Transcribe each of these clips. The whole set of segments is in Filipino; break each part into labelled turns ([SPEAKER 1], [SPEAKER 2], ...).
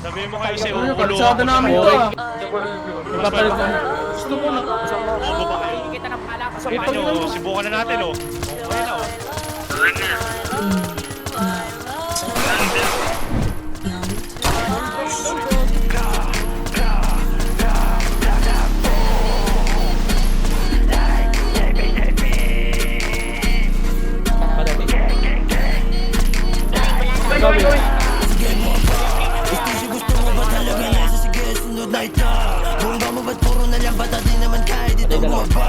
[SPEAKER 1] Sabihin mo kayo si
[SPEAKER 2] Ano,
[SPEAKER 1] Ulo.
[SPEAKER 2] kalsada namin to ah. Magpapalit na. Gusto mo na.
[SPEAKER 1] Bago ba kayo?
[SPEAKER 3] Kita ng palakas sa
[SPEAKER 1] Ito nyo, subukan na natin oh. Okay na oh.
[SPEAKER 4] Gusto mo ba talaga na isa? Sige, sunod na ito. Bumba mo ba't puro na lang bata? Di naman kaya dito bumaba.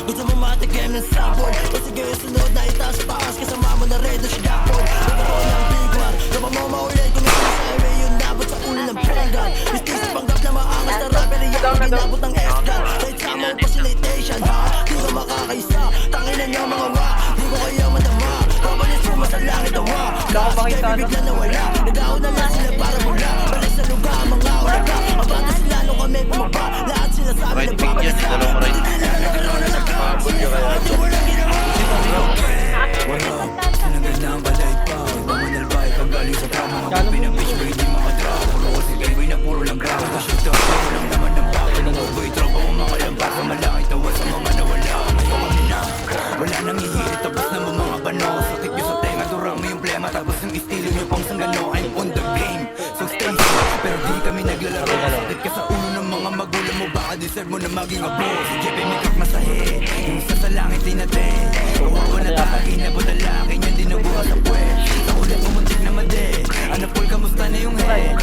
[SPEAKER 4] Gusto mo matikim ng sabon? O sige, sunod na itaas sa taas. Kasama mo na red o shidapon. Nagkaroon ng big one. Gaba mo maulit kung ito sa highway. Yung nabot sa ulo ng prengan. Mistis sa panggap na maangas na rapper. Iyan ang ginabot ng S-gun. Kahit sa mo facilitation ha. Di ka makakaisa. Tanginan niyo mga wa. Di ko kayo madama. Kabalis mo sa langit ang wa. Sige, bibigla na wala. Nagaw na lang sila para mula. Balik sa lugar, mga ulaga. Abante sila nung kami bumaba. Lahat sila sa amin nagbabalisa. Hindi nila nagkaroon na nagkakasya. Ate walang ginawa. Sinagad na ang balay pa. Ibamanal ba ipagaling sa trauma. Mga pinapitch ba hindi makadraw. Puro kasi gayboy na puro lang grab. Shift up, puro lang naman ng bago. Nag-boy tropa mo mga lampas. Sa malaki tawa sa mga nawala. Ngayon kami na. Wala nang ihihit. Tapos na mo mga bano. Sakit nyo sa tenga. Durang mo yung plema. Tapos yung estilo nyo pang sanggano. I'm on the game. So stay safe. Pero di kami naglalaro. Sakit ka sa ulo ng mga magulang mo. Baka deserve mo na maging abo. Si JP may kakmasahe. Yung isa sa langit din natin. Kawawa na tagay na budalakin. Yan din nabuha sa puwet. Sa ulit pumuntik na made. Ano Paul, kamusta na yung head?